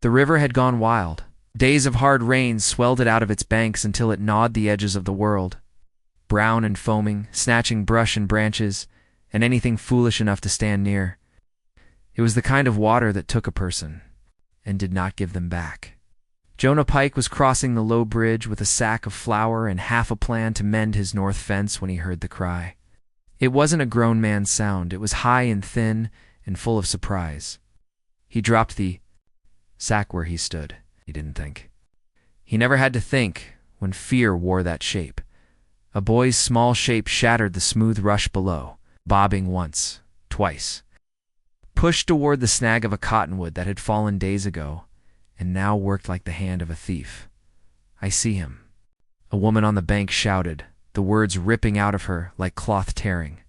The river had gone wild. Days of hard rains swelled it out of its banks until it gnawed the edges of the world, brown and foaming, snatching brush and branches, and anything foolish enough to stand near. It was the kind of water that took a person and did not give them back. Jonah Pike was crossing the low bridge with a sack of flour and half a plan to mend his north fence when he heard the cry. It wasn't a grown man's sound. It was high and thin and full of surprise. He dropped the sack where he stood. He didn't think. He never had to think when fear wore that shape. A boy's small shape shattered the smooth rush below, bobbing once, twice. Pushed toward the snag of a cottonwood that had fallen days ago, and now worked like the hand of a thief. "I see him." A woman on the bank shouted, the words ripping out of her like cloth tearing.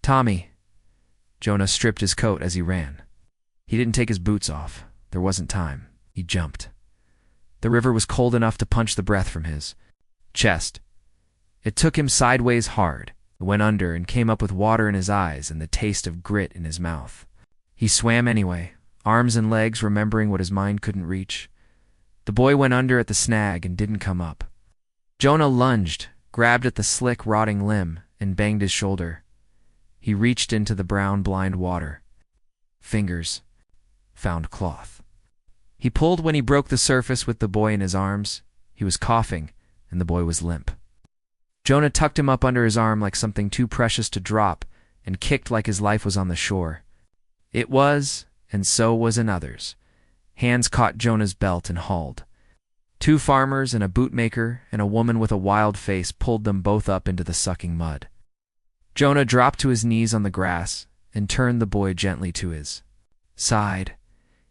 "Tommy!" Jonah stripped his coat as he ran. He didn't take his boots off. There wasn't time. He jumped. The river was cold enough to punch the breath from his chest. It took him sideways hard. He went under and came up with water in his eyes and the taste of grit in his mouth. He swam anyway, arms and legs remembering what his mind couldn't reach. The boy went under at the snag and didn't come up. Jonah lunged, grabbed at the slick, rotting limb, and banged his shoulder. He reached into the brown, blind water. Fingers found cloth. He pulled when he broke the surface with the boy in his arms. He was coughing, and the boy was limp. Jonah tucked him up under his arm like something too precious to drop and kicked like his life was on the shore. It was, and so was another's. Hands caught Jonah's belt and hauled. Two farmers and a bootmaker and a woman with a wild face pulled them both up into the sucking mud. Jonah dropped to his knees on the grass and turned the boy gently to his side.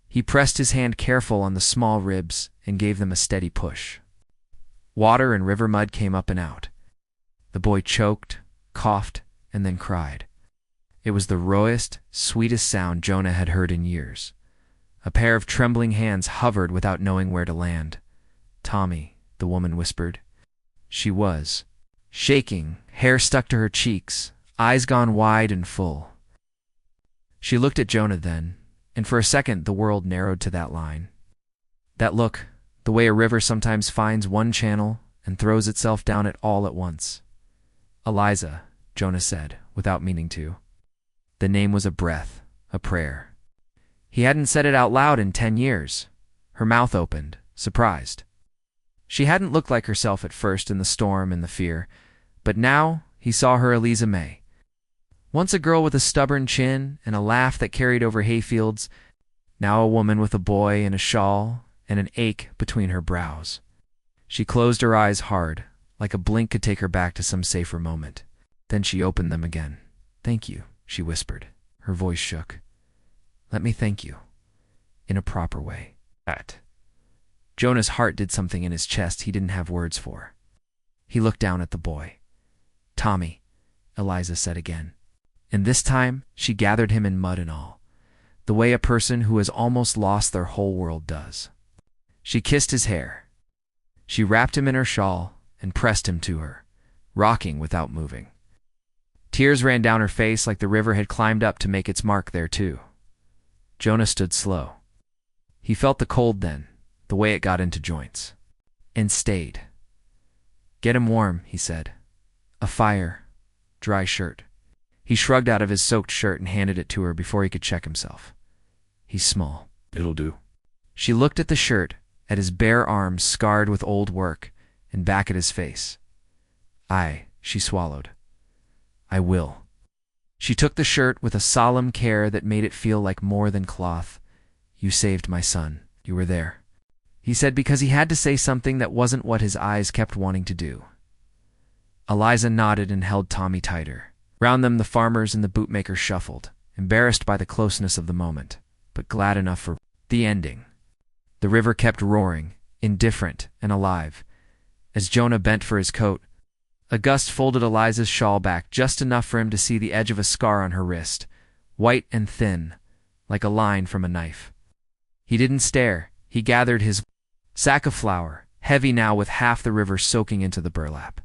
He pressed his hand careful on the small ribs and gave them a steady push. Water and river mud came up and out. The boy choked, coughed, and then cried. It was the rawest, sweetest sound Jonah had heard in years. A pair of trembling hands hovered without knowing where to land. "Tommy," the woman whispered. She was shaking, hair stuck to her cheeks, eyes gone wide and full. She looked at Jonah then, and for a second the world narrowed to that line. That look, the way a river sometimes finds one channel and throws itself down it all at once. "Eliza," Jonah said, without meaning to. The name was a breath, a prayer. He hadn't said it out loud in 10 years. Her mouth opened, surprised. She hadn't looked like herself at first in the storm and the fear, but now he saw her Eliza May. Once a girl with a stubborn chin and a laugh that carried over hayfields, now a woman with a boy in a shawl and an ache between her brows. She closed her eyes hard, like a blink could take her back to some safer moment. Then she opened them again. "Thank you," she whispered. Her voice shook. "Let me thank you. In a proper way." Jonah's heart did something in his chest he didn't have words for. He looked down at the boy. "Tommy," Eliza said again. And this time she gathered him in mud and all, the way a person who has almost lost their whole world does. She kissed his hair. She wrapped him in her shawl and pressed him to her, rocking without moving. Tears ran down her face like the river had climbed up to make its mark there too. Jonah stood slow. He felt the cold then, the way it got into joints, and stayed. "Get him warm," he said. "A fire, dry shirt." He shrugged out of his soaked shirt and handed it to her before he could check himself. "He's small. It'll do." She looked at the shirt, at his bare arms scarred with old work, and back at his face. She swallowed. "I will." She took the shirt with a solemn care that made it feel like more than cloth. "You saved my son. You were there," he said, because he had to say something that wasn't what his eyes kept wanting to do. Eliza nodded and held Tommy tighter. Round them the farmers and the bootmaker shuffled, embarrassed by the closeness of the moment, but glad enough for the ending. The river kept roaring, indifferent and alive. As Jonah bent for his coat, a gust folded Eliza's shawl back just enough for him to see the edge of a scar on her wrist, white and thin, like a line from a knife. He didn't stare. He gathered his sack of flour, heavy now with half the river soaking into the burlap.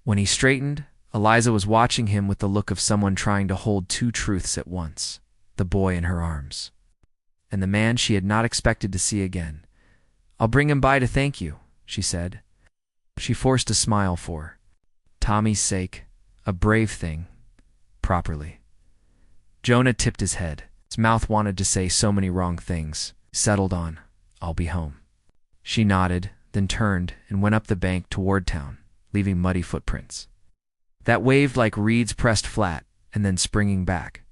When he straightened, Eliza was watching him with the look of someone trying to hold two truths at once, the boy in her arms. and the man she had not expected to see again. "I'll bring him by to thank you," she said. She forced a smile for Tommy's sake, a brave thing, properly. Jonah tipped his head. His mouth wanted to say so many wrong things. Settled on, "I'll be home." She nodded, then turned and went up the bank toward town, leaving muddy footprints that waved like reeds pressed flat and then springing back.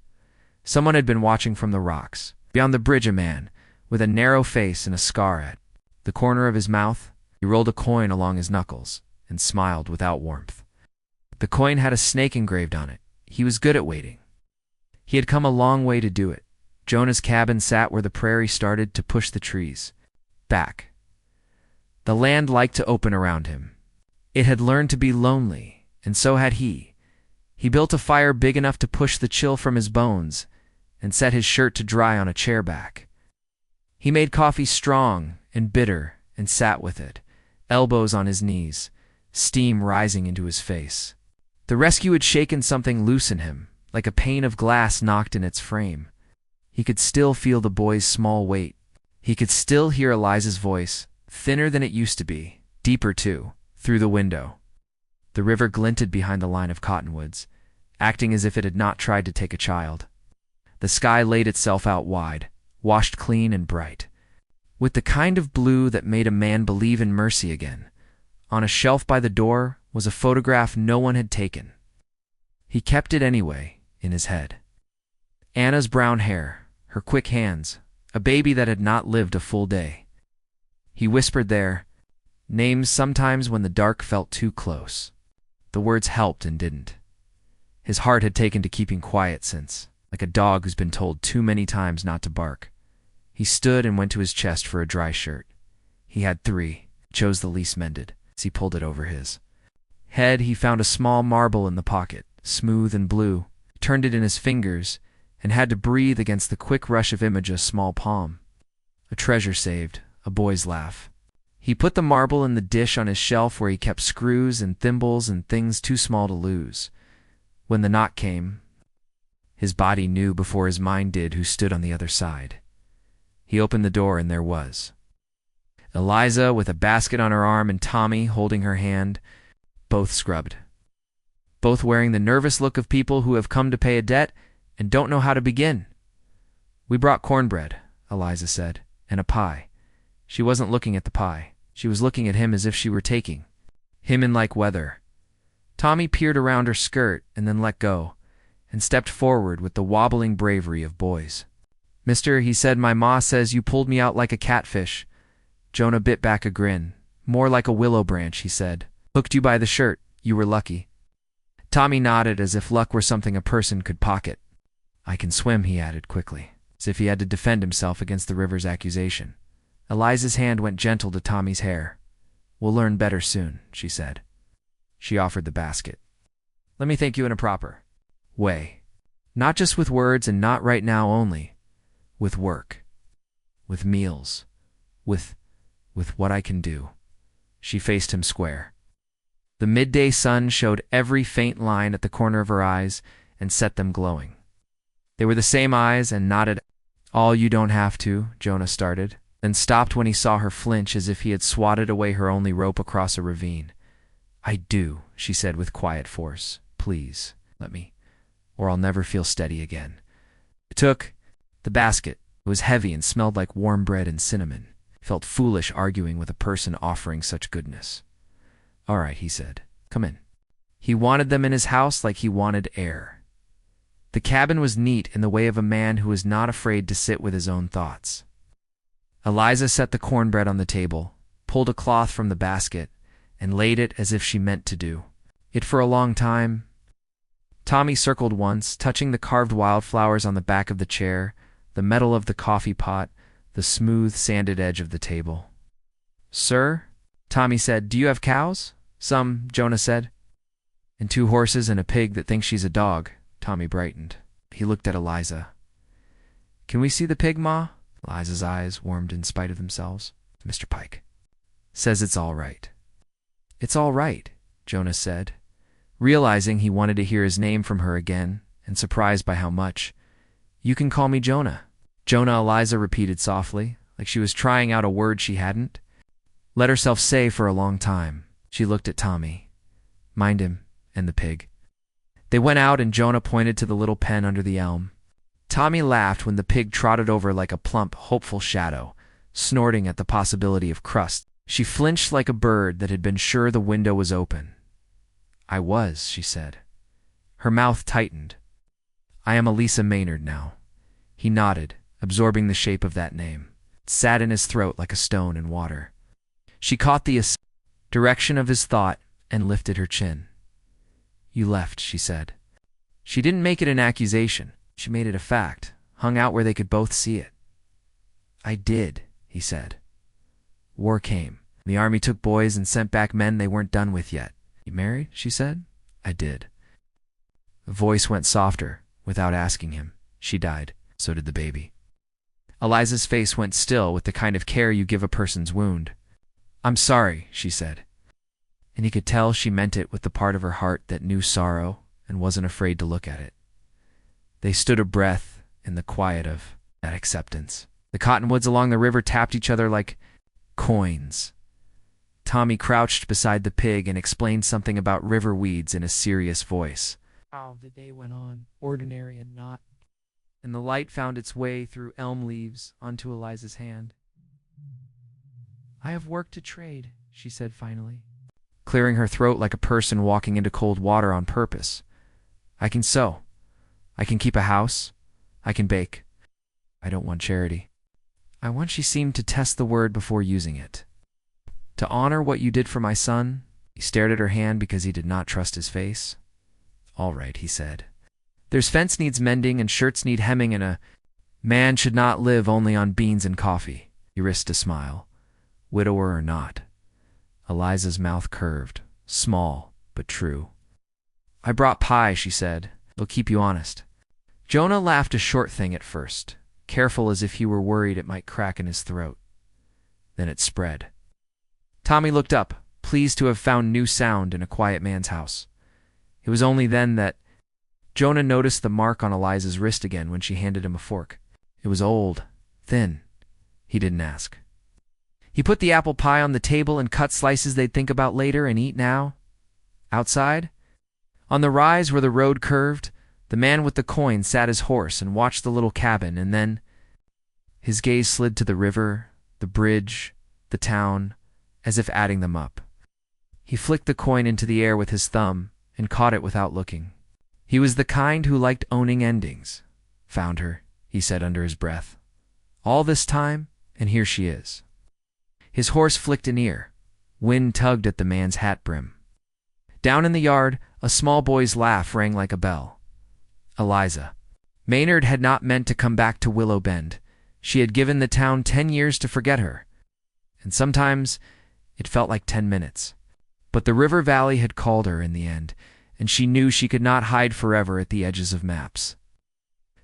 Someone had been watching from the rocks. Beyond the bridge, a man, with a narrow face and a scar at the corner of his mouth. He rolled a coin along his knuckles and smiled without warmth. The coin had a snake engraved on it. He was good at waiting. He had come a long way to do it. Jonah's cabin sat where the prairie started to push the trees back. The land liked to open around him. It had learned to be lonely, and so had he. He built a fire big enough to push the chill from his bones and set his shirt to dry on a chair back. He made coffee strong and bitter and sat with it, elbows on his knees, steam rising into his face. The rescue had shaken something loose in him, like a pane of glass knocked in its frame. He could still feel the boy's small weight. He could still hear Eliza's voice, thinner than it used to be, deeper too, through the window. The river glinted behind the line of cottonwoods, acting as if it had not tried to take a child. The sky laid itself out wide, washed clean and bright, with the kind of blue that made a man believe in mercy again. On a shelf by the door was a photograph no one had taken. He kept it anyway, in his head. Anna's brown hair, her quick hands, a baby that had not lived a full day. He whispered there, names sometimes when the dark felt too close. The words helped and didn't. His heart had taken to keeping quiet since, like a dog who's been told too many times not to bark. He stood and went to his chest for a dry shirt. He had 3, chose the least mended, as he pulled it over his head. He found a small marble in the pocket, smooth and blue, turned it in his fingers, and had to breathe against the quick rush of Imogen's small palm. A treasure saved, a boy's laugh. He put the marble in the dish on his shelf where he kept screws and thimbles and things too small to lose. When the knock came, his body knew before his mind did who stood on the other side. He opened the door and there was Eliza with a basket on her arm and Tommy holding her hand, both scrubbed, both wearing the nervous look of people who have come to pay a debt and don't know how to begin. "We brought cornbread," Eliza said, "and a pie." She wasn't looking at the pie. She was looking at him as if she were taking him in like weather. Tommy peered around her skirt and then let go, and stepped forward with the wobbling bravery of boys. "Mister," he said, "my ma says you pulled me out like a catfish." Jonah bit back a grin. "More like a willow branch," he said. "Hooked you by the shirt. You were lucky." Tommy nodded as if luck were something a person could pocket. "I can swim," he added quickly, as if he had to defend himself against the river's accusation. Eliza's hand went gentle to Tommy's hair. "We'll learn better soon," she said. She offered the basket. "Let me thank you in a proper way. Not just with words and not right now only. With work. With meals. With what I can do." She faced him square. The midday sun showed every faint line at the corner of her eyes and set them glowing. They were the same eyes and nodded. "All you don't have to," Jonah started, then stopped when he saw her flinch as if he had swatted away her only rope across a ravine. "I do," she said with quiet force. "Please, let me, or I'll never feel steady again." It took the basket. It was heavy and smelled like warm bread and cinnamon. He felt foolish arguing with a person offering such goodness. "All right," he said. "Come in." He wanted them in his house like he wanted air. The cabin was neat in the way of a man who was not afraid to sit with his own thoughts. Eliza set the cornbread on the table, pulled a cloth from the basket, and laid it as if she meant to do it for a long time. Tommy circled once, touching the carved wildflowers on the back of the chair, the metal of the coffee pot, the smooth, sanded edge of the table. "Sir?" Tommy said. "Do you have cows?" "Some," Jonah said. "And 2 horses and a pig that thinks she's a dog." Tommy brightened. He looked at Eliza. "Can we see the pig, Ma?" Eliza's eyes warmed in spite of themselves. "Mr. Pike says it's all right." "It's all right," Jonah said, realizing he wanted to hear his name from her again, and surprised by how much. "You can call me Jonah." Jonah, Eliza repeated softly, like she was trying out a word she hadn't let herself say for a long time. She looked at Tommy. Mind him, and the pig. They went out and Jonah pointed to the little pen under the elm. Tommy laughed when the pig trotted over like a plump, hopeful shadow, snorting at the possibility of crust. She flinched like a bird that had been sure the window was open. I was, she said. Her mouth tightened. I am Elisa Maynard now. He nodded, absorbing the shape of that name. It sat in his throat like a stone in water. She caught the direction of his thought and lifted her chin. You left, she said. She didn't make it an accusation. She made it a fact, hung out where they could both see it. I did, he said. War came. The army took boys and sent back men they weren't done with yet. You married? She said. I did. The voice went softer, without asking him. She died. So did the baby. Eliza's face went still with the kind of care you give a person's wound. I'm sorry, she said. And he could tell she meant it with the part of her heart that knew sorrow and wasn't afraid to look at it. They stood a breath in the quiet of that acceptance. The cottonwoods along the river tapped each other like coins. Tommy crouched beside the pig and explained something about river weeds in a serious voice. How the day went on, ordinary and not. And the light found its way through elm leaves onto Eliza's hand. I have work to trade, she said finally, clearing her throat like a person walking into cold water on purpose. I can sew. I can keep a house. I can bake. I don't want charity. I want, she seemed to test the word before using it. To honor what you did for my son. He stared at her hand because he did not trust his face. All right, he said. There's fence needs mending and shirts need hemming and a man should not live only on beans and coffee. He risked a smile. Widower or not. Eliza's mouth curved, small but true. I brought pie, she said. It'll keep you honest. Jonah laughed a short thing at first, careful as if he were worried it might crack in his throat. Then it spread. Tommy looked up, pleased to have found new sound in a quiet man's house. It was only then that Jonah noticed the mark on Eliza's wrist again when she handed him a fork. It was old, thin. He didn't ask. He put the apple pie on the table and cut slices they'd think about later and eat now. Outside, on the rise where the road curved, the man with the coin sat his horse and watched the little cabin, and then his gaze slid to the river, the bridge, the town, as if adding them up. He flicked the coin into the air with his thumb and caught it without looking. He was the kind who liked owning endings. Found her, he said under his breath. All this time, and here she is. His horse flicked an ear. Wind tugged at the man's hat brim. Down in the yard, a small boy's laugh rang like a bell. Eliza. Maynard had not meant to come back to Willow Bend. She had given the town 10 years to forget her. And sometimes it felt like 10 minutes. But the river valley had called her in the end, and she knew she could not hide forever at the edges of maps.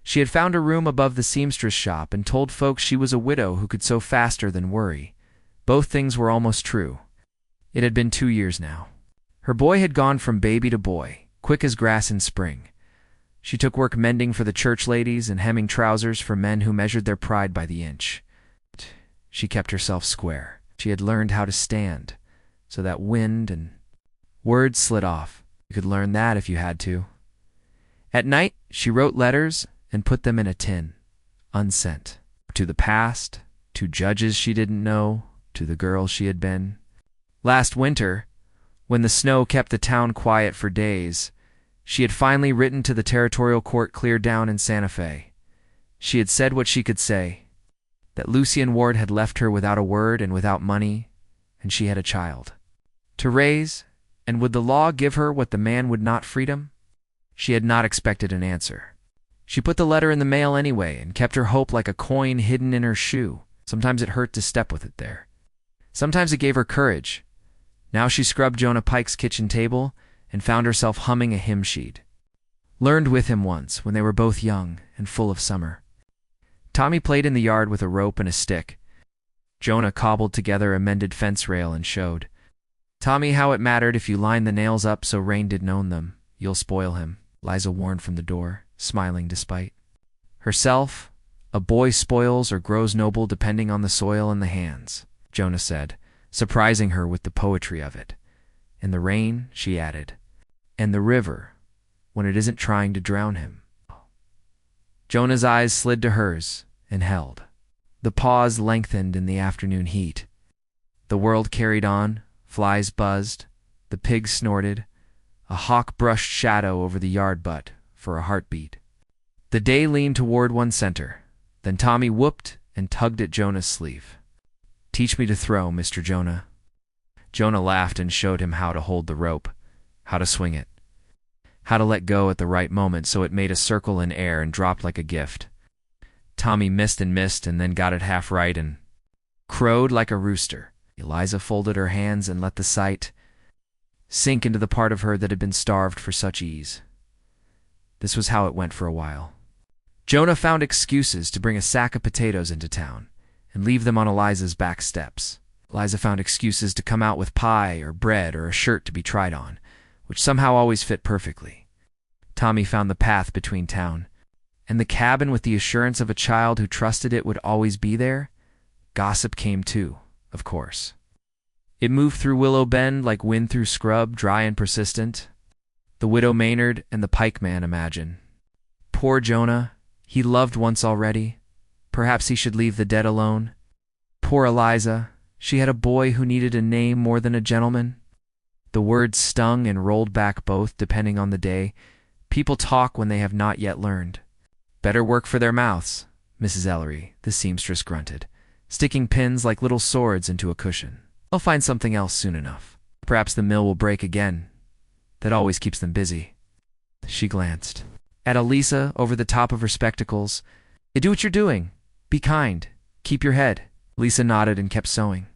She had found a room above the seamstress shop and told folks she was a widow who could sew faster than worry. Both things were almost true. It had been 2 years now. Her boy had gone from baby to boy, quick as grass in spring. She took work mending for the church ladies and hemming trousers for men who measured their pride by the inch. She kept herself square. She had learned how to stand, so that wind and words slid off. You could learn that if you had to. At night, she wrote letters and put them in a tin, unsent. To the past, to judges she didn't know, to the girl she had been. Last winter, when the snow kept the town quiet for days, she had finally written to the territorial court clear down in Santa Fe. She had said what she could say, that Lucien Ward had left her without a word and without money, and she had a child to raise, and would the law give her what the man would not, freedom? She had not expected an answer. She put the letter in the mail anyway and kept her hope like a coin hidden in her shoe. Sometimes it hurt to step with it there. Sometimes it gave her courage. Now she scrubbed Jonah Pike's kitchen table and found herself humming a hymn sheet. Learned with him once when they were both young and full of summer. Tommy played in the yard with a rope and a stick. Jonah cobbled together a mended fence rail and showed Tommy how it mattered if you lined the nails up so rain didn't own them. You'll spoil him, Liza warned from the door, smiling despite herself, A boy spoils or grows noble depending on the soil and the hands, Jonah said, surprising her with the poetry of it. And the rain, she added, and the river, when it isn't trying to drown him. Jonah's eyes slid to hers and held. The pause lengthened in the afternoon heat. The world carried on, flies buzzed, the pigs snorted, a hawk brushed shadow over the yard butt for a heartbeat. The day leaned toward one center, then Tommy whooped and tugged at Jonah's sleeve. "Teach me to throw, Mr. Jonah." Jonah laughed and showed him how to hold the rope, how to swing it, how to let go at the right moment so it made a circle in air and dropped like a gift. Tommy missed and then got it half right and crowed like a rooster. Eliza folded her hands and let the sight sink into the part of her that had been starved for such ease. This was how it went for a while. Jonah found excuses to bring a sack of potatoes into town and leave them on Eliza's back steps. Eliza found excuses to come out with pie or bread or a shirt to be tried on, which somehow always fit perfectly. Tommy found the path between town and the cabin with the assurance of a child who trusted it would always be there. Gossip came too, of course. It moved through Willow Bend like wind through scrub, dry and persistent. The widow Maynard and the pikeman imagine. Poor Jonah, he loved once already. Perhaps he should leave the dead alone. Poor Eliza, she had a boy who needed a name more than a gentleman. The words stung and rolled back both, depending on the day. People talk when they have not yet learned. Better work for their mouths, Mrs. Ellery, the seamstress grunted, sticking pins like little swords into a cushion. They'll find something else soon enough. Perhaps the mill will break again. That always keeps them busy. She glanced at Elisa over the top of her spectacles. "Do what you're doing. Be kind. Keep your head." Lisa nodded and kept sewing.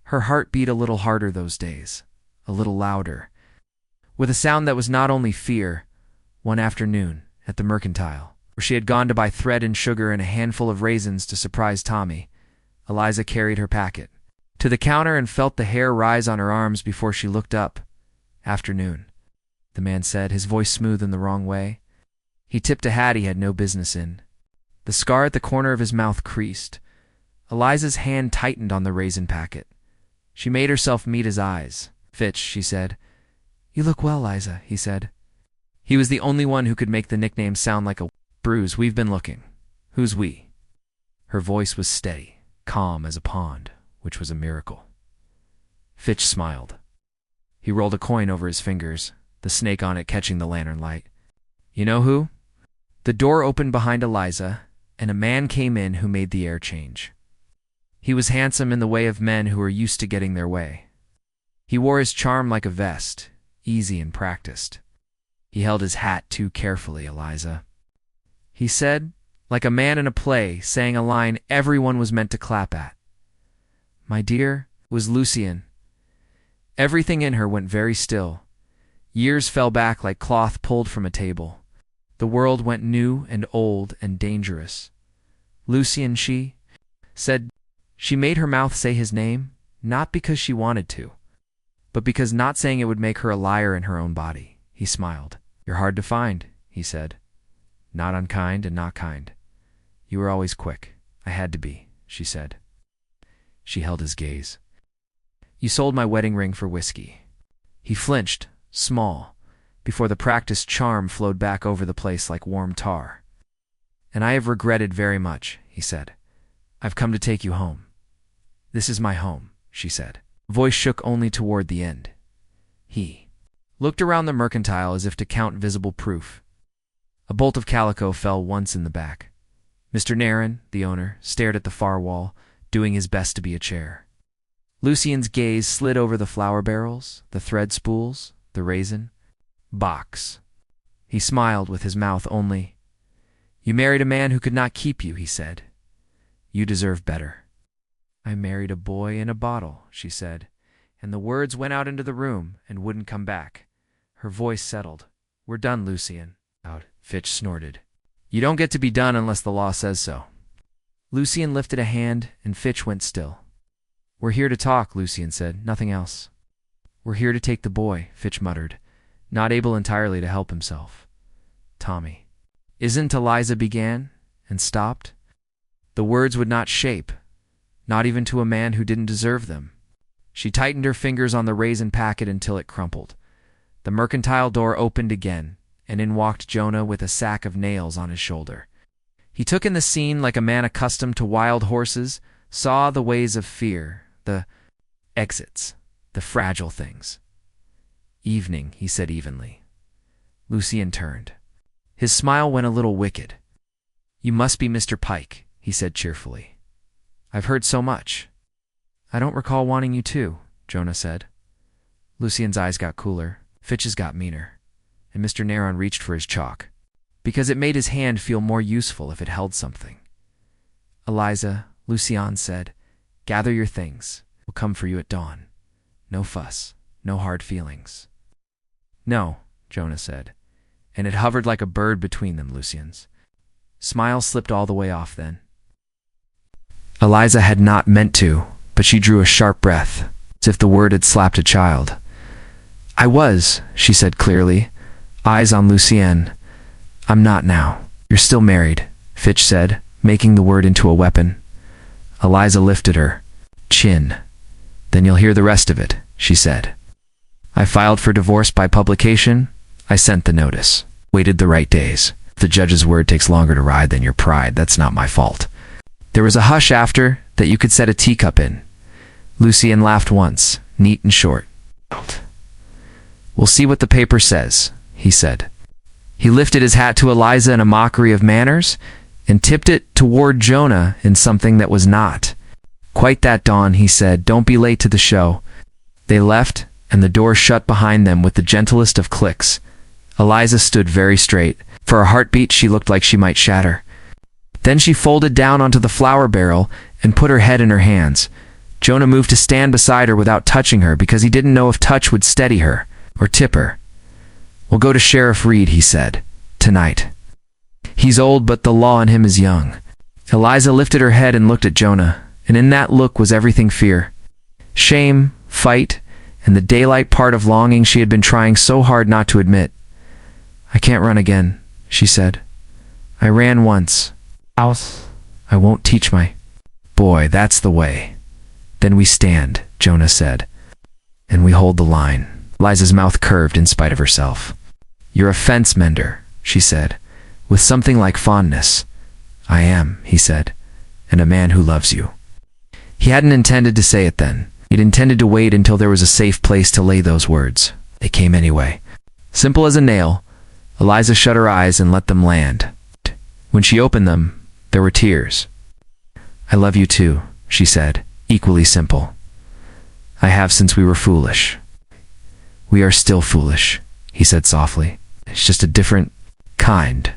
Her heart beat a little harder those days, a little louder, with a sound that was not only fear. One afternoon, at the Mercantile, where she had gone to buy thread and sugar and a handful of raisins to surprise Tommy, Eliza carried her packet to the counter and felt the hair rise on her arms before she looked up. "Afternoon," the man said, his voice smooth in the wrong way. He tipped a hat he had no business in. The scar at the corner of his mouth creased. Eliza's hand tightened on the raisin packet. She made herself meet his eyes. "Fitch," she said. "You look well, Liza," he said. He was the only one who could make the nickname sound like a bruise. "We've been looking." "Who's we?" Her voice was steady, calm as a pond, which was a miracle. Fitch smiled. He rolled a coin over his fingers, the snake on it catching the lantern light. "You know who?" The door opened behind Eliza, and a man came in who made the air change. He was handsome in the way of men who are used to getting their way. He wore his charm like a vest, easy and practiced. He held his hat too carefully, Eliza. He said, like a man in a play saying a line everyone was meant to clap at. "My dear," was Lucien. Everything in her went very still. Years fell back like cloth pulled from a table. The world went new and old and dangerous. "Lucien," she said. She made her mouth say his name, not because she wanted to, but because not saying it would make her a liar in her own body. He smiled. "You're hard to find," he said. "Not unkind and not kind. You were always quick." "I had to be," she said. She held his gaze. "You sold my wedding ring for whiskey." He flinched, small, before the practiced charm flowed back over the place like warm tar. "And I have regretted very much," he said. "I've come to take you home." "This is my home," she said. Voice shook only toward the end. He looked around the Mercantile as if to count visible proof. A bolt of calico fell once in the back. Mr. Nairn, the owner, stared at the far wall, doing his best to be a chair. Lucien's gaze slid over the flour barrels, the thread spools, the raisin box. He smiled with his mouth only. "You married a man who could not keep you," he said. "You deserve better." "I married a boy in a bottle," she said, and the words went out into the room and wouldn't come back. Her voice settled. "We're done, Lucien." Out. Fitch snorted. "You don't get to be done unless the law says so." Lucien lifted a hand, and Fitch went still. "We're here to talk," Lucien said. "Nothing else." "We're here to take the boy," Fitch muttered, not able entirely to help himself. "Tommy." "Isn't," Eliza began, and stopped. The words would not shape, not even to a man who didn't deserve them. She tightened her fingers on the raisin packet until it crumpled. The mercantile door opened again, and in walked Jonah with a sack of nails on his shoulder. He took in the scene like a man accustomed to wild horses, saw the ways of fear, the exits, the fragile things. "Evening," he said evenly. Lucien turned. His smile went a little wicked. "You must be Mr. Pike," he said cheerfully. "I've heard so much." "I don't recall wanting you to," Jonah said. Lucien's eyes got cooler, Fitch's got meaner, and Mr. Neron reached for his chalk, because it made his hand feel more useful if it held something. "Eliza," Lucien said, "gather your things. We'll come for you at dawn. No fuss, no hard feelings." "No," Jonah said, and it hovered like a bird between them, Lucien's. Smile slipped all the way off then. Eliza had not meant to, but she drew a sharp breath, as if the word had slapped a child. "I was," she said clearly, eyes on Lucien. "I'm not now." "You're still married," Fitch said, making the word into a weapon. Eliza lifted her chin. "Then you'll hear the rest of it," she said. "I filed for divorce by publication. I sent the notice. Waited the right days. If the judge's word takes longer to ride than your pride, that's not my fault." There was a hush after that you could set a teacup in. Lucien laughed once, neat and short. "We'll see what the paper says," he said. He lifted his hat to Eliza in a mockery of manners and tipped it toward Jonah in something that was not. "Quite that, Dawn," he said. "Don't be late to the show." They left, and the door shut behind them with the gentlest of clicks. Eliza stood very straight. For a heartbeat, she looked like she might shatter. Then she folded down onto the flour barrel and put her head in her hands. Jonah moved to stand beside her without touching her because he didn't know if touch would steady her or tip her. "We'll go to Sheriff Reed," he said, "tonight. He's old, but the law in him is young." Eliza lifted her head and looked at Jonah, and in that look was everything fear. Shame, fight, and the daylight part of longing she had been trying so hard not to admit. "I can't run again," she said. "I ran once. I won't teach my boy, that's the way." "Then we stand," Jonah said, "and we hold the line." Eliza's mouth curved in spite of herself. "You're a fence mender," she said, with something like fondness. "I am," he said, "and a man who loves you." He hadn't intended to say it then. He'd intended to wait until there was a safe place to lay those words. They came anyway. Simple as a nail, Eliza shut her eyes and let them land. When she opened them, there were tears. "I love you too," she said, equally simple. "I have since we were foolish." "We are still foolish," he said softly. "It's just a different kind."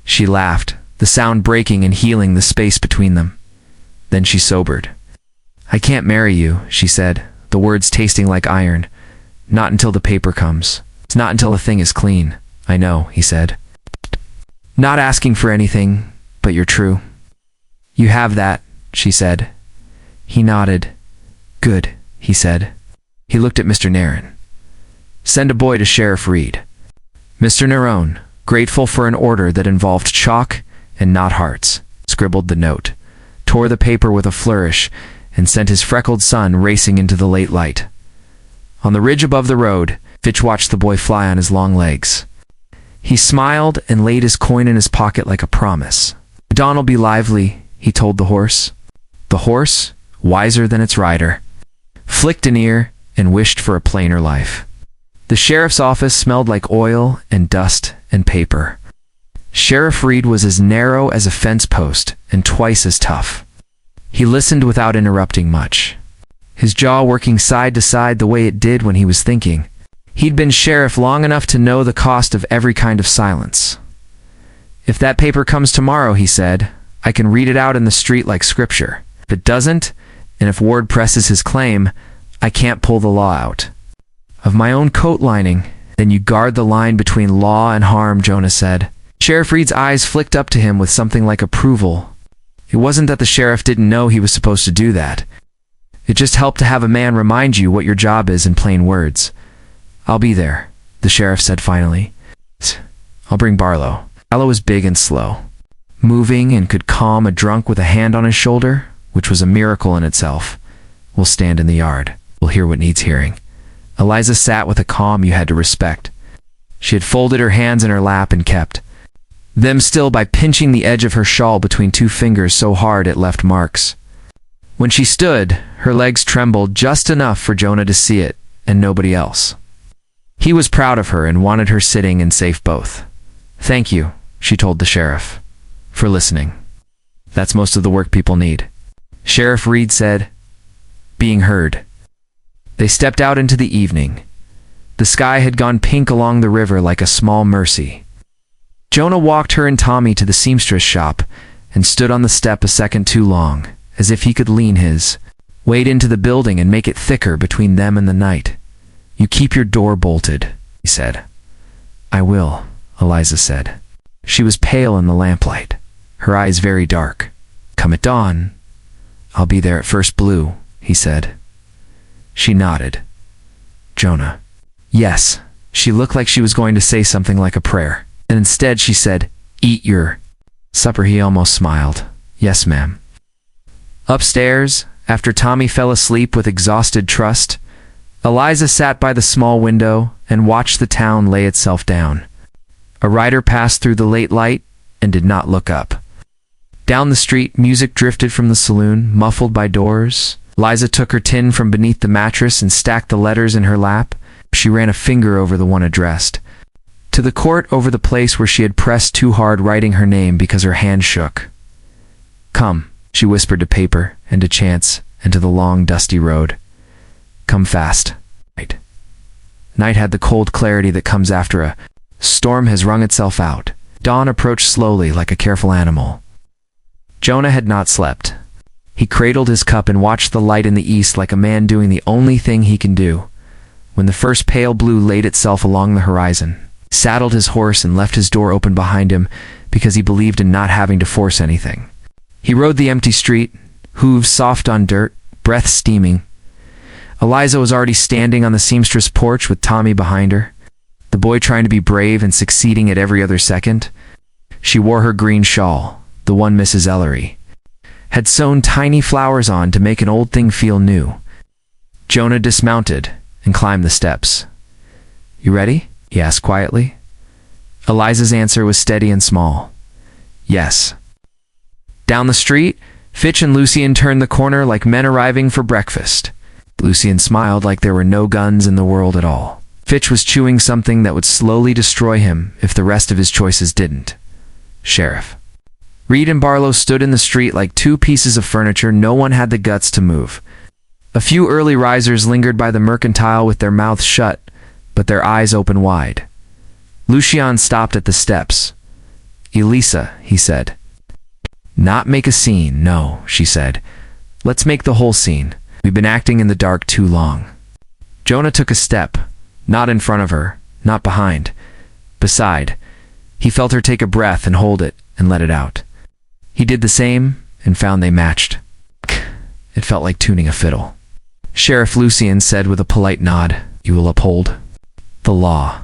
She laughed, the sound breaking and healing the space between them. Then she sobered. "I can't marry you," she said, the words tasting like iron. "Not until the paper comes. It's not until the thing is clean." "I know," he said. "Not asking for anything, but you're true." "You have that," she said. He nodded. "Good," he said. He looked at Mr. Neron. "Send a boy to Sheriff Reed." Mr. Neron, grateful for an order that involved chalk and not hearts, scribbled the note, tore the paper with a flourish, and sent his freckled son racing into the late light. On the ridge above the road, Fitch watched the boy fly on his long legs. He smiled and laid his coin in his pocket like a promise. "The dawn'll be lively," he told the horse. The horse, wiser than its rider, flicked an ear and wished for a plainer life. The sheriff's office smelled like oil and dust and paper. Sheriff Reed was as narrow as a fence post and twice as tough. He listened without interrupting much, his jaw working side to side the way it did when he was thinking. He'd been sheriff long enough to know the cost of every kind of silence. "If that paper comes tomorrow," he said, "I can read it out in the street like scripture. If it doesn't, and if Ward presses his claim, I can't pull the law out of my own coat lining." "Then you guard the line between law and harm," Jonah said. Sheriff Reed's eyes flicked up to him with something like approval. It wasn't that the sheriff didn't know he was supposed to do that. It just helped to have a man remind you what your job is in plain words. "I'll be there," the sheriff said finally. "I'll bring Barlow." Barlow was big and slow. moving and could calm a drunk with a hand on his shoulder, which was a miracle in itself. We'll stand in the yard. We'll hear what needs hearing. Eliza sat with a calm you had to respect. She had folded her hands in her lap and kept them still by pinching the edge of her shawl between two fingers so hard it left marks. When she stood, her legs trembled just enough for Jonah to see it, and nobody else. He was proud of her and wanted her sitting and safe both. "Thank you," she told the sheriff, "for listening. That's most of the work people need." Sheriff Reed said, being heard. They stepped out into the evening. The sky had gone pink along the river like a small mercy. Jonah walked her and Tommy to the seamstress shop and stood on the step a second too long, as if he could lean his weight into the building and make it thicker between them and the night. "You keep your door bolted," he said. "I will," Eliza said. She was pale in the lamplight, her eyes very dark. "Come at dawn." "I'll be there at first blue," he said. She nodded. "Jonah." "Yes." She looked like she was going to say something like a prayer, and instead she said, "Eat your supper." He almost smiled. "Yes, ma'am." Upstairs, after Tommy fell asleep with exhausted trust, Eliza sat by the small window and watched the town lay itself down. A rider passed through the late light and did not look up. Down the street, music drifted from the saloon, muffled by doors. Eliza took her tin from beneath the mattress and stacked the letters in her lap. She ran a finger over the one addressed to the court, over the place where she had pressed too hard writing her name because her hand shook. "Come," she whispered to paper and to Chance and to the long, dusty road. "Come fast." Night had the cold clarity that comes after a storm has wrung itself out. Dawn approached slowly like a careful animal. Jonah had not slept. He cradled his cup and watched the light in the east like a man doing the only thing he can do. When the first pale blue laid itself along the horizon, he saddled his horse and left his door open behind him because he believed in not having to force anything. He rode the empty street, hooves soft on dirt, breath steaming. Eliza was already standing on the seamstress porch with Tommy behind her, the boy trying to be brave and succeeding at every other second. She wore her green shawl, the one Mrs. Ellery had sewn tiny flowers on to make an old thing feel new. Jonah dismounted and climbed the steps. "You ready?" he asked quietly. Eliza's answer was steady and small. "Yes." Down the street, Fitch and Lucien turned the corner like men arriving for breakfast. Lucien smiled like there were no guns in the world at all. Fitch was chewing something that would slowly destroy him if the rest of his choices didn't. Sheriff. Reed and Barlow stood in the street like two pieces of furniture no one had the guts to move. A few early risers lingered by the mercantile with their mouths shut, but their eyes open wide. Lucien stopped at the steps. "Elisa," he said. "Not make a scene, no," she said. "Let's make the whole scene. We've been acting in the dark too long." Jonah took a step, not in front of her, not behind. Beside, he felt her take a breath and hold it and let it out. He did the same and found they matched. It felt like tuning a fiddle. Sheriff Lucien said with a polite nod, "You will uphold the law.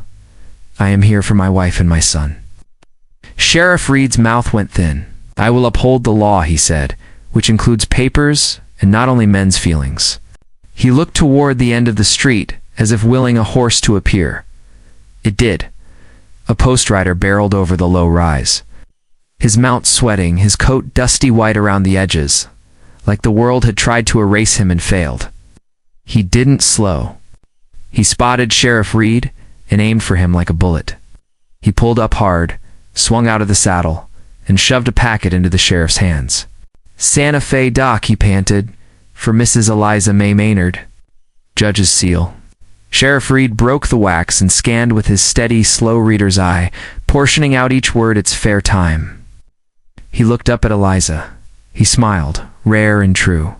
I am here for my wife and my son." Sheriff Reed's mouth went thin. "I will uphold the law," he said, "which includes papers and not only men's feelings." He looked toward the end of the street as if willing a horse to appear. It did. A post rider barreled over the low rise. His mount sweating, his coat dusty white around the edges, like the world had tried to erase him and failed. He didn't slow. He spotted Sheriff Reed and aimed for him like a bullet. He pulled up hard, swung out of the saddle, and shoved a packet into the sheriff's hands. "Santa Fe Doc," he panted, "for Mrs. Eliza May Maynard." Judge's seal. Sheriff Reed broke the wax and scanned with his steady, slow reader's eye, portioning out each word its fair time. He looked up at Eliza. He smiled, rare and true.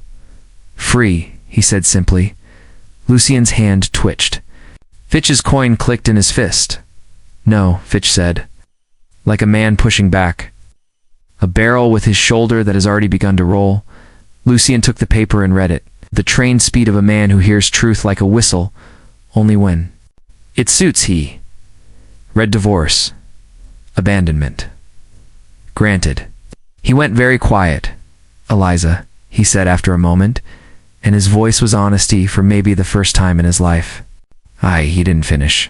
"Free," he said simply. Lucien's hand twitched. Fitch's coin clicked in his fist. "No," Fitch said, like a man pushing back. A barrel with his shoulder that has already begun to roll. Lucien took the paper and read it, the trained speed of a man who hears truth like a whistle, only when it suits he. Read divorce. Abandonment. Granted. He went very quiet. Eliza, he said after a moment, and his voice was honesty for maybe the first time in his life. Aye, he didn't finish.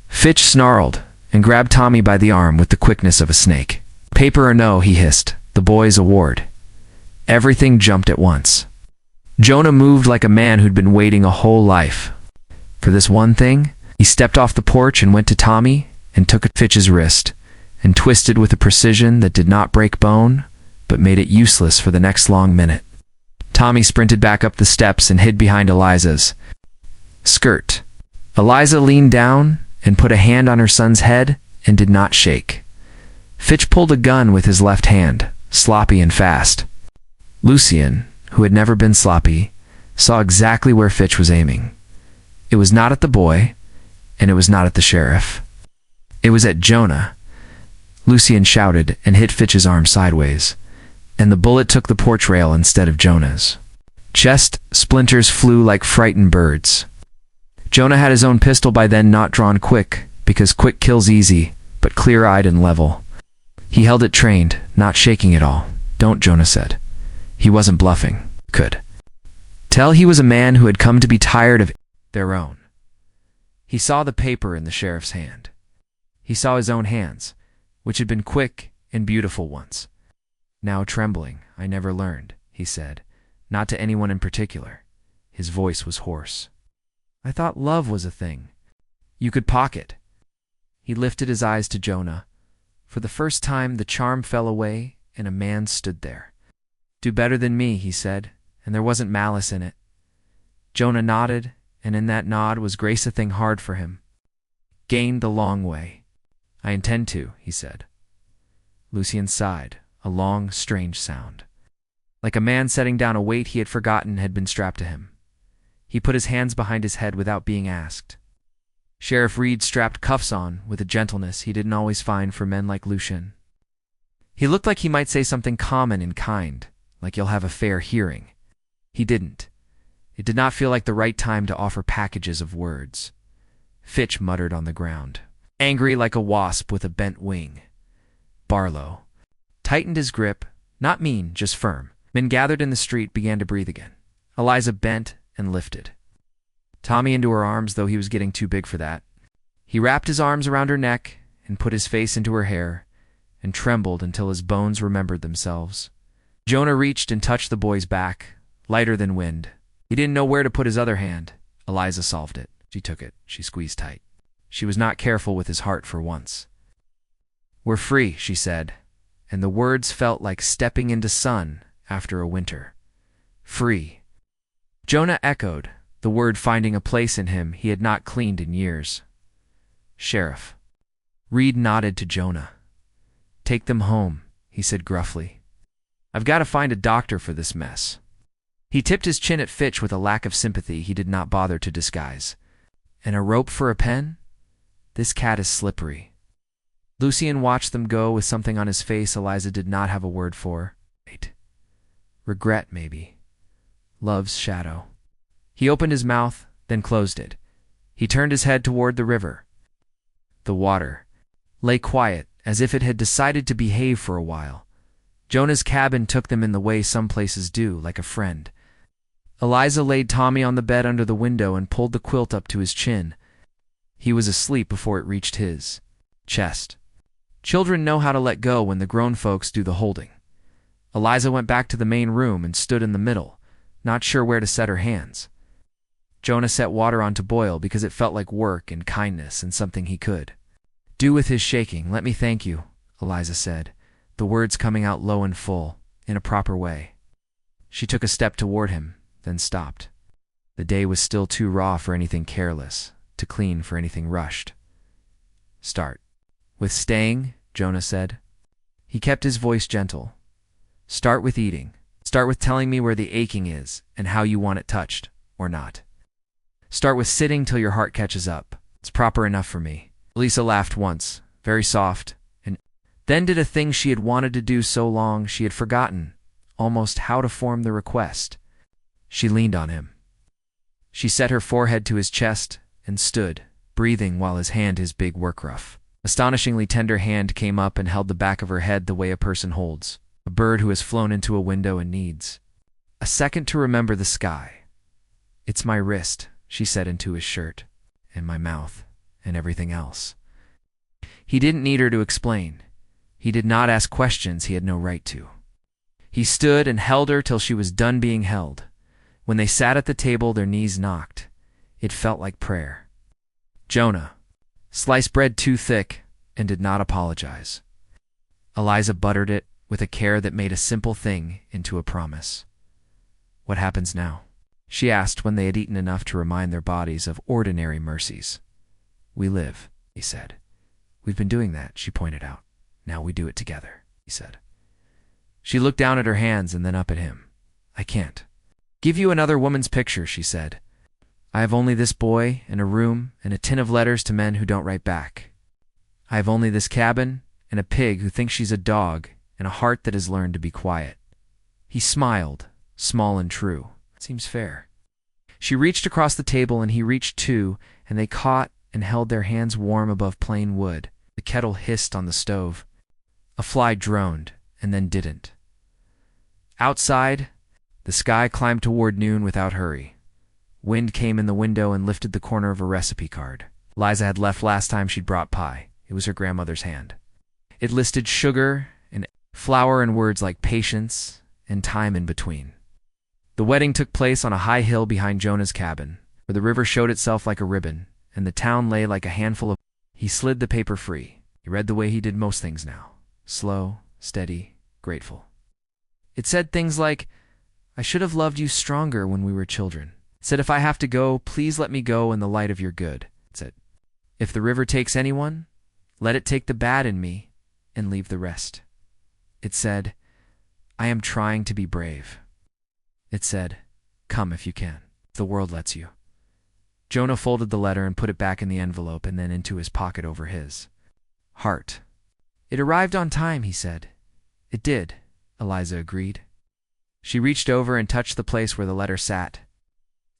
Fitch snarled and grabbed Tommy by the arm with the quickness of a snake. Paper or no, he hissed, the boy's award. Everything jumped at once. Jonah moved like a man who'd been waiting a whole life. For this one thing, he stepped off the porch and went to Tommy and took at Fitch's wrist and twisted with a precision that did not break bone, but made it useless for the next long minute. Tommy sprinted back up the steps and hid behind Eliza's skirt. Eliza leaned down and put a hand on her son's head and did not shake. Fitch pulled a gun with his left hand, sloppy and fast. Lucien, who had never been sloppy, saw exactly where Fitch was aiming. It was not at the boy, and it was not at the sheriff. It was at Jonah. Lucien shouted and hit Fitch's arm sideways, and the bullet took the porch rail instead of Jonah's. Chest splinters flew like frightened birds. Jonah had his own pistol by then, not drawn quick, because quick kills easy, but clear-eyed and level. He held it trained, not shaking at all. Don't, Jonah said. He wasn't bluffing. Could tell he was a man who had come to be tired of their own. He saw the paper in the sheriff's hand. He saw his own hands, which had been quick and beautiful once. Now trembling, I never learned, he said, not to anyone in particular. His voice was hoarse. I thought love was a thing you could pocket. He lifted his eyes to Jonah. For the first time, the charm fell away, and a man stood there. Do better than me, he said, and there wasn't malice in it. Jonah nodded, and in that nod was grace, a thing hard for him. Gained the long way. I intend to, he said. Lucien sighed, a long, strange sound. Like a man setting down a weight he had forgotten had been strapped to him. He put his hands behind his head without being asked. Sheriff Reed strapped cuffs on with a gentleness he didn't always find for men like Lucien. He looked like he might say something common and kind, like you'll have a fair hearing. He didn't. It did not feel like the right time to offer packages of words. Fitch muttered on the ground, angry like a wasp with a bent wing. Barlow tightened his grip, not mean, just firm. Men gathered in the street began to breathe again. Eliza bent and lifted Tommy into her arms, though he was getting too big for that. He wrapped his arms around her neck and put his face into her hair and trembled until his bones remembered themselves. Jonah reached and touched the boy's back, lighter than wind. He didn't know where to put his other hand. Eliza solved it. She took it. She squeezed tight. She was not careful with his heart for once. We're free, she said, and the words felt like stepping into sun after a winter. Free. Jonah echoed, the word finding a place in him he had not cleaned in years. Sheriff. Reed nodded to Jonah. Take them home, he said gruffly. I've got to find a doctor for this mess. He tipped his chin at Fitch with a lack of sympathy he did not bother to disguise. And a rope for a pen? This cat is slippery. Lucien watched them go with something on his face Eliza did not have a word for. Wait. Regret, maybe. Love's shadow. He opened his mouth, then closed it. He turned his head toward the river. The water lay quiet, as if it had decided to behave for a while. Jonah's cabin took them in the way some places do, like a friend. Eliza laid Tommy on the bed under the window and pulled the quilt up to his chin. He was asleep before it reached his chest. Children know how to let go when the grown folks do the holding. Eliza went back to the main room and stood in the middle, not sure where to set her hands. Jonah set water on to boil because it felt like work and kindness and something he could do with his shaking. Let me thank you, Eliza said, the words coming out low and full, in a proper way. She took a step toward him, then stopped. The day was still too raw for anything careless, too clean for anything rushed. Start. With staying, Jonah said. He kept his voice gentle. Start with eating. Start with telling me where the aching is and how you want it touched, or not. Start with sitting till your heart catches up. It's proper enough for me. Lisa laughed once, very soft, and then did a thing she had wanted to do so long she had forgotten, almost how to form the request. She leaned on him. She set her forehead to his chest and stood, breathing while his hand his big work rough. Astonishingly tender hand came up and held the back of her head the way a person holds a a bird who has flown into a window and needs a second to remember the sky. It's my wrist, she said into his shirt, and my mouth, and everything else. He didn't need her to explain. He did not ask questions he had no right to. He stood and held her till she was done being held. When they sat at the table, their knees knocked. It felt like prayer. Jonah sliced bread too thick and did not apologize. Eliza buttered it with a care that made a simple thing into a promise. What happens now? She asked when they had eaten enough to remind their bodies of ordinary mercies. We live, he said. We've been doing that, she pointed out. Now we do it together, he said. She looked down at her hands and then up at him. I can't give you another woman's picture, she said. I have only this boy and a room and a tin of letters to men who don't write back. I have only this cabin and a pig who thinks she's a dog and a heart that has learned to be quiet. He smiled, small and true. It seems fair. She reached across the table and he reached too, and they caught and held their hands warm above plain wood. The kettle hissed on the stove. A fly droned and then didn't. Outside, the sky climbed toward noon without hurry. Wind came in the window and lifted the corner of a recipe card. Liza had left last time she'd brought pie. It was her grandmother's hand. It listed sugar and flour and words like patience and time in between. The wedding took place on a high hill behind Jonah's cabin, where the river showed itself like a ribbon, and the town lay like a handful of... He slid the paper free. He read the way he did most things now. Slow, steady, grateful. It said things like, I should have loved you stronger when we were children. It said, if I have to go, please let me go in the light of your good. It said, if the river takes anyone, let it take the bad in me and leave the rest. It said, I am trying to be brave. It said, come if you can, if the world lets you. Jonah folded the letter and put it back in the envelope and then into his pocket over his heart. It arrived on time, he said. It did, Eliza agreed. She reached over and touched the place where the letter sat.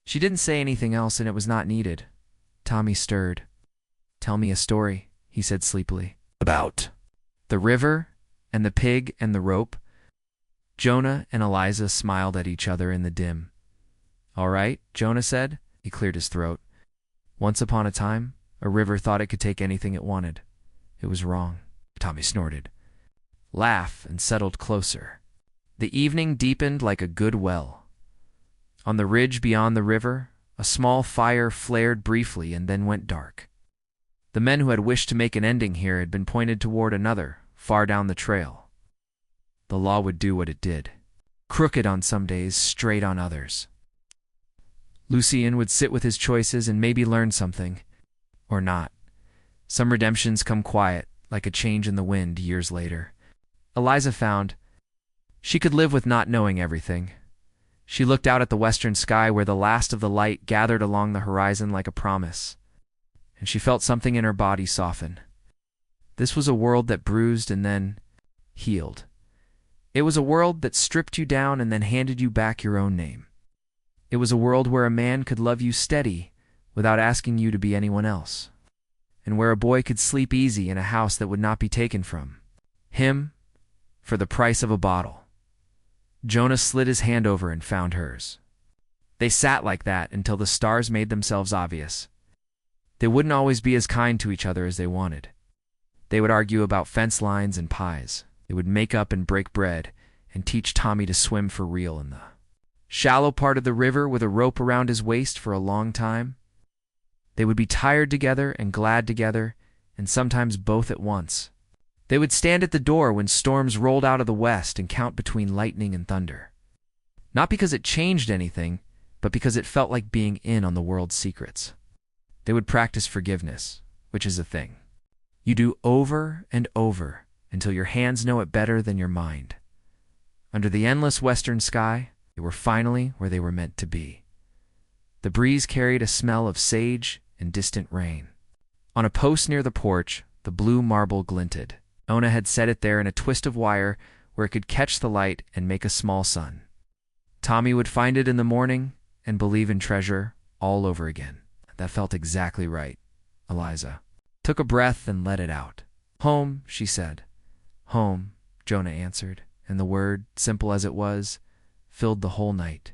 She didn't say anything else, and it was not needed. Tommy stirred. Tell me a story, he said sleepily. About the river and the pig and the rope. Jonah and Eliza smiled at each other in the dim. All right, Jonah said. He cleared his throat. Once upon a time, a river thought it could take anything it wanted. It was wrong. Tommy snorted. Laughed and settled closer. The evening deepened like a good well. On the ridge beyond the river, a small fire flared briefly and then went dark. The men who had wished to make an ending here had been pointed toward another, far down the trail. The law would do what it did. Crooked on some days, straight on others. Lucien would sit with his choices and maybe learn something. Or not. Some redemptions come quiet, like a change in the wind years later. Eliza found she could live with not knowing everything. She looked out at the western sky where the last of the light gathered along the horizon like a promise, and she felt something in her body soften. This was a world that bruised and then healed. It was a world that stripped you down and then handed you back your own name. It was a world where a man could love you steady without asking you to be anyone else, and where a boy could sleep easy in a house that would not be taken from him for the price of a bottle. Jonah slid his hand over and found hers. They sat like that until the stars made themselves obvious. They wouldn't always be as kind to each other as they wanted. They would argue about fence lines and pies. They would make up and break bread and teach Tommy to swim for real in the shallow part of the river with a rope around his waist for a long time. They would be tired together and glad together, and sometimes both at once. They would stand at the door when storms rolled out of the west and count between lightning and thunder. Not because it changed anything, but because it felt like being in on the world's secrets. They would practice forgiveness, which is a thing you do over and over until your hands know it better than your mind. Under the endless western sky, they were finally where they were meant to be. The breeze carried a smell of sage and distant rain. On a post near the porch, the blue marble glinted. Ona had set it there in a twist of wire where it could catch the light and make a small sun. Tommy would find it in the morning and believe in treasure all over again. That felt exactly right. Eliza took a breath and let it out. Home, she said. Home, Jonah answered, and the word, simple as it was, filled the whole night.